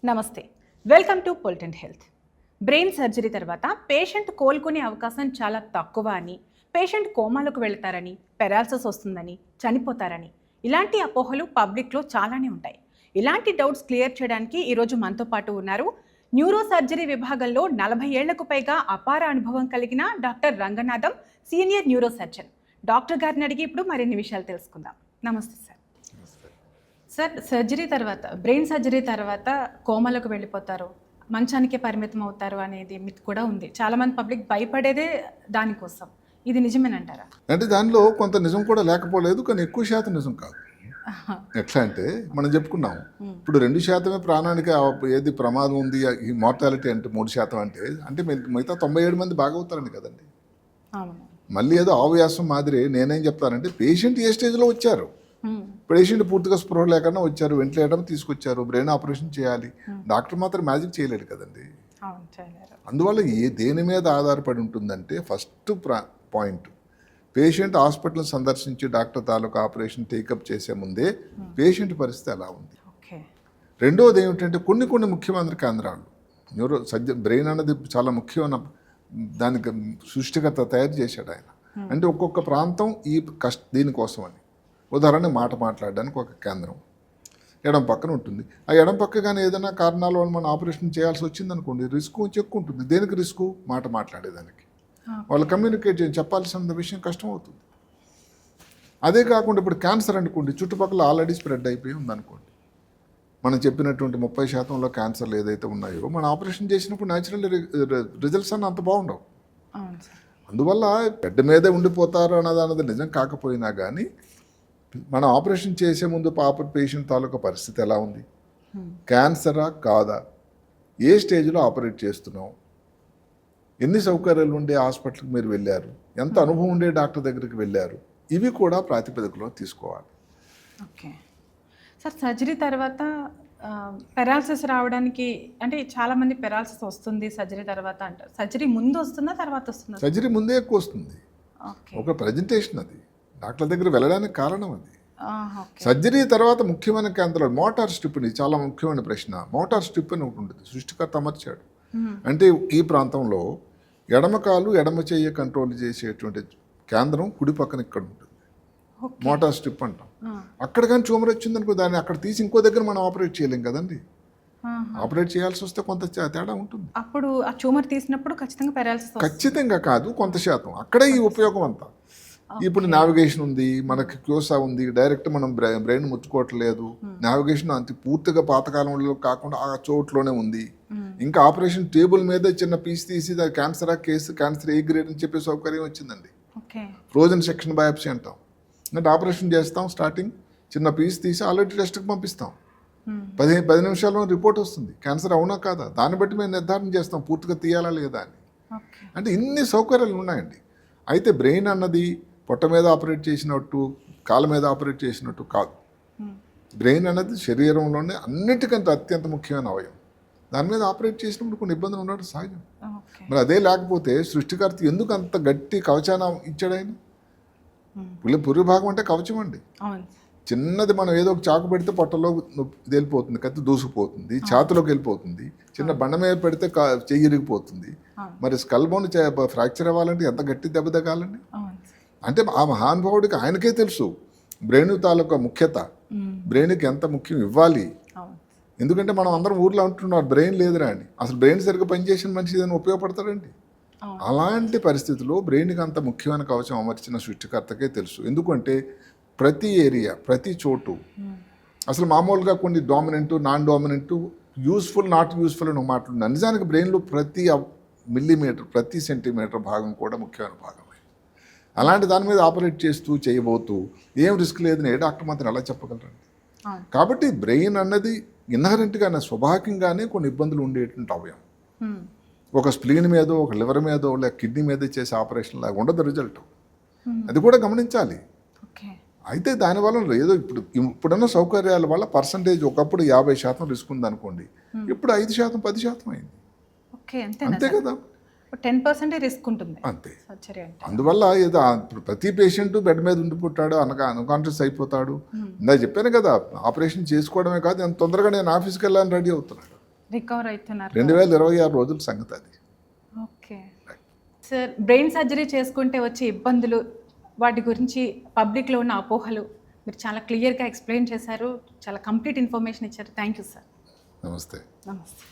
నమస్తే, welcome to పొలిటెంట్ health. Brain surgery తర్వాత పేషెంట్ కోలుకునే అవకాశం చాలా తక్కువ అని, పేషెంట్ కోమాలకు వెళ్తారని, పెరాలసిస్ వస్తుందని, చనిపోతారని ఇలాంటి అపోహలు పబ్లిక్లో చాలానే ఉంటాయి. ఇలాంటి డౌట్స్ క్లియర్ చేయడానికి ఈరోజు మనతో పాటు ఉన్నారు న్యూరో సర్జరీ విభాగంలో 40 ఏళ్లకు పైగా అపార అనుభవం కలిగిన doctor Ranganatham, senior neuro surgeon. Doctor గారిని అడిగి ఇప్పుడు మరిన్ని విషయాలు తెలుసుకుందాం. నమస్తే సార్. సార్, సర్జరీ తర్వాత, బ్రెయిన్ సర్జరీ తర్వాత కోమలకు వెళ్ళిపోతారు, మంచానికే పరిమితం అవుతారు అనేది మిత్ కూడా ఉంది. చాలామంది పబ్లిక్ భయపడేదే దానికోసం. ఇది నిజమేనంటారా? అంటే దానిలో కొంత నిజం కూడా లేకపోలేదు, కానీ ఎక్కువ శాతం నిజం కాదు. ఎట్లా అంటే మనం చెప్పుకున్నాం, ఇప్పుడు 2% ప్రాణానికి ఏది ప్రమాదం ఉంది, ఈ మార్టాలిటీ అంటే 3% అంటే మిగతా 97 మంది బాగవుతారని కదండి. మళ్ళీ ఏదో ఆవ్యాసం మాదిరి నేనేం చెప్తానంటే, పేషెంట్ ఏ స్టేజ్లో వచ్చారు, పేషెంట్ పూర్తిగా స్పృహ లేకుండా వచ్చారు, వెంటిలేటర్ తీసుకొచ్చారు, బ్రెయిన్ ఆపరేషన్ చేయాలి, డాక్టర్ మాత్రం మ్యాజిక్ చేయలేడు కదండి. అందువల్ల దేని మీద ఆధారపడి ఉంటుందంటే, ఫస్ట్ పాయింట్ పేషెంట్ హాస్పిటల్ సందర్శించి డాక్టర్ తాలూకా ఆపరేషన్ టేకప్ చేసే ముందే పేషెంట్ పరిస్థితి ఎలా ఉంది. రెండవది ఏమిటంటే, కొన్ని ముఖ్యమైన కేంద్రాలు న్యూరో బ్రెయిన్ అనేది చాలా ముఖ్యమైన దానికి సృష్టికర్త తయారు చేశాడు ఆయన. అంటే ఒక్కొక్క ప్రాంతం దీనికోసం అని. ఉదాహరణ మాట మాట్లాడడానికి ఒక కేంద్రం ఎడం పక్కన ఉంటుంది. ఆ ఎడం పక్క కానీ ఏదైనా కారణాల వల్ల మనం ఆపరేషన్ చేయాల్సి వచ్చింది అనుకోండి, రిస్క్ ఎక్కువ ఉంటుంది. దేనికి రిస్క్? మాట మాట్లాడేదానికి. వాళ్ళు కమ్యూనికేట్ చేసి చెప్పాల్సిన విషయం కష్టం అవుతుంది. అదే కాకుండా ఇప్పుడు క్యాన్సర్ అనుకోండి, చుట్టుపక్కల ఆల్రెడీ స్ప్రెడ్ అయిపోయి ఉందనుకోండి. మనం చెప్పినటువంటి 30%లో క్యాన్సర్లు ఏదైతే ఉన్నాయో, మనం ఆపరేషన్ చేసినప్పుడు న్యాచురల్ రిజల్ట్స్ అన్న అంత బాగుండవు. అందువల్ల బెడ్ మీదే ఉండిపోతారు అన్నది నిజం కాకపోయినా కానీ, మనం ఆపరేషన్ చేసే ముందు పేషెంట్ తాలూకా పరిస్థితి ఎలా ఉంది, క్యాన్సరా కాదా, ఏ స్టేజ్లో ఆపరేట్ చేస్తున్నాం, ఎన్ని సౌకర్యాలు ఉండే హాస్పిటల్కి మీరు వెళ్ళారు, ఎంత అనుభవం ఉండే డాక్టర్ దగ్గరికి వెళ్ళారు, ఇవి కూడా ప్రాతిపదికలో తీసుకోవాలి. ఓకే సార్, సర్జరీ తర్వాత పెరాలసిస్ రావడానికి, అంటే చాలామంది పెరాలసిస్ వస్తుంది సర్జరీ తర్వాత అంటారు. సర్జరీ ముందు వస్తుందా తర్వాత వస్తుందా? సర్జరీ ముందే ఎక్కువ వస్తుంది. ఒక ప్రజెంటేషన్ అది డాక్టర్ దగ్గర వెళ్ళడానికి కారణం అది. సర్జరీ తర్వాత ముఖ్యమైన కేంద్రాలు మోటార్ స్ట్రిప్ అని, చాలా ముఖ్యమైన ప్రశ్న. మోటార్ స్ట్రిప్ అని ఒకటి ఉంటుంది, సృష్టికర్త అమర్చాడు. అంటే ఈ ప్రాంతంలో ఎడమ కాలు ఎడమ చెయ్యి కంట్రోల్ చేసేటువంటి కేంద్రం కుడి పక్కన ఇక్కడ ఉంటుంది. మోటార్ స్ట్రిప్ అంటాం. అక్కడ కానీ ట్యూమర్ వచ్చిందనుకో, దాన్ని అక్కడ తీసి ఇంకో దగ్గర మనం ఆపరేట్ చేయలేం కదండి. ఆపరేట్ చేయాల్సి వస్తే కొంత తేడా ఉంటుంది. అప్పుడు ఆ ట్యూమర్ తీసినప్పుడు ఖచ్చితంగా పెరాలసిస్? ఖచ్చితంగా కాదు, కొంత శాతం. అక్కడే ఈ ఉపయోగం అంతా. ఇప్పుడు నావిగేషన్ ఉంది, మనకి క్యూసా ఉంది, డైరెక్ట్ మనం బ్రెయిన్ ముట్టుకోవట్లేదు. నావిగేషన్ అంత పూర్తిగా పాతకాలంలో కాకుండా ఆ చోట్లోనే ఉంది. ఇంకా ఆపరేషన్ టేబుల్ మీద చిన్న పీస్ తీసి క్యాన్సర్ క్యాన్సర్ ఏ గ్రేడ్ అని చెప్పే సౌకర్యం వచ్చిందండి. ఫ్రోజన్ సెక్షన్ బయాప్సీ అంటాం. అంటే ఆపరేషన్ చేస్తాం, స్టార్టింగ్ చిన్న పీస్ తీసి ఆల్రెడీ టెస్ట్కి పంపిస్తాం. 10 నిమిషాల్లో రిపోర్ట్ వస్తుంది, క్యాన్సర్ అవునా కాదా. దాన్ని బట్టి మేము నిర్ధారణ చేస్తాం పూర్తిగా తీయాలా లేదా అని. అంటే ఇన్ని సౌకర్యాలు ఉన్నాయండి. అయితే బ్రెయిన్ అన్నది పొట్ట మీద ఆపరేట్ చేసినట్టు, కాళ్ళ మీద ఆపరేట్ చేసినట్టు కాదు. బ్రెయిన్ అనేది శరీరంలోనే అన్నిటికంటే అత్యంత ముఖ్యమైన అవయవం. దాని మీద ఆపరేట్ చేసినప్పుడు కొన్ని ఇబ్బందులు ఉండడం సహజం. మరి అదే లేకపోతే సృష్టికర్త ఎందుకు అంత గట్టి కవచాన ఇచ్చాడు ఆయన? పురి భాగం అంటే కవచం అండి. చిన్నది మనం ఏదో ఒక చాకు పెడితే పొట్టలో వెళ్ళిపోతుంది, కత్తి దూసుకుపోతుంది, ఛాతిలోకి వెళ్ళిపోతుంది. చిన్న బండ మీద పెడితే చెయ్యి ఇరిగిపోతుంది. మరి స్కల్ బోన్ ఫ్రాక్చర్ అవ్వాలంటే ఎంత గట్టి దెబ్బ తగ్గాలండి. అంటే ఆ మహానుభావుడికి ఆయనకే తెలుసు బ్రెయిన్ తాలూకా ముఖ్యత, బ్రెయిన్కి ఎంత ముఖ్యం ఇవ్వాలి. ఎందుకంటే మనం అందరం ఊర్లో అంటున్నారు బ్రెయిన్ లేదురా అని. అసలు బ్రెయిన్ సరిగ్గా పనిచేసిన మనిషి ఏదైనా ఉపయోగపడతాడండి. అలాంటి పరిస్థితుల్లో బ్రెయిన్కి అంత ముఖ్యమైన కవచం అమర్చిన సృష్టికర్తకే తెలుసు. ఎందుకంటే ప్రతి ఏరియా, ప్రతి చోటు, అసలు మామూలుగా కొన్ని dominant, non dominant, useful, not useful అని మాట్లాడుతున్నాను. నిజానికి బ్రెయిన్లో ప్రతి మిల్లీమీటర్, ప్రతి సెంటీమీటర్ భాగం కూడా ముఖ్యమైన భాగం. అలాంటి దాని మీద ఆపరేట్ చేస్తూ చేయబోతూ ఏం రిస్క్ లేదని ఏ డాక్టర్ మాత్రం ఎలా చెప్పగలరండి. కాబట్టి బ్రెయిన్ అన్నది ఇన్హరెంట్గా స్వభావికంగానే కొన్ని ఇబ్బందులు ఉండేటువంటి అవయవం. ఒక స్ప్లీన్ మీదో, ఒక లివర్ మీదో, లేక కిడ్నీ మీద చేసే ఆపరేషన్ లాగా ఉండదు రిజల్ట్. అది కూడా గమనించాలి. అయితే దానివల్ల ఏదో ఇప్పుడున్న సౌకర్యాల వల్ల పర్సంటేజ్ ఒకప్పుడు 50% రిస్క్ ఉందనుకోండి, ఇప్పుడు 5%, 10% అయింది. అంతే కదా. 10% రిస్క్ ఉంటుంది అంతే. అందువల్ల ఏదో ప్రతి పేషెంట్ బెడ్ మీద ఉండిపోతాడు, అన్కాన్షియస్ అయిపోతాడు. నేను చెప్పాను కదా, ఆపరేషన్ చేసుకోవడమే కాదు, ఎంత తొందరగా నేను ఆఫీస్కి వెళ్ళాలని రెడీ అవుతున్నాడు. రికవర్ అవుతున్నారు. 2026 రోజుల సంగతి అది. ఓకే సార్, బ్రెయిన్ సర్జరీ చేసుకుంటే వచ్చే ఇబ్బందులు, వాటి గురించి పబ్లిక్లో ఉన్న అపోహలు మీరు చాలా క్లియర్గా ఎక్స్ప్లెయిన్ చేశారు. చాలా కంప్లీట్ ఇన్ఫర్మేషన్ ఇచ్చారు. Thank you sir. నమస్తే. నమస్తే.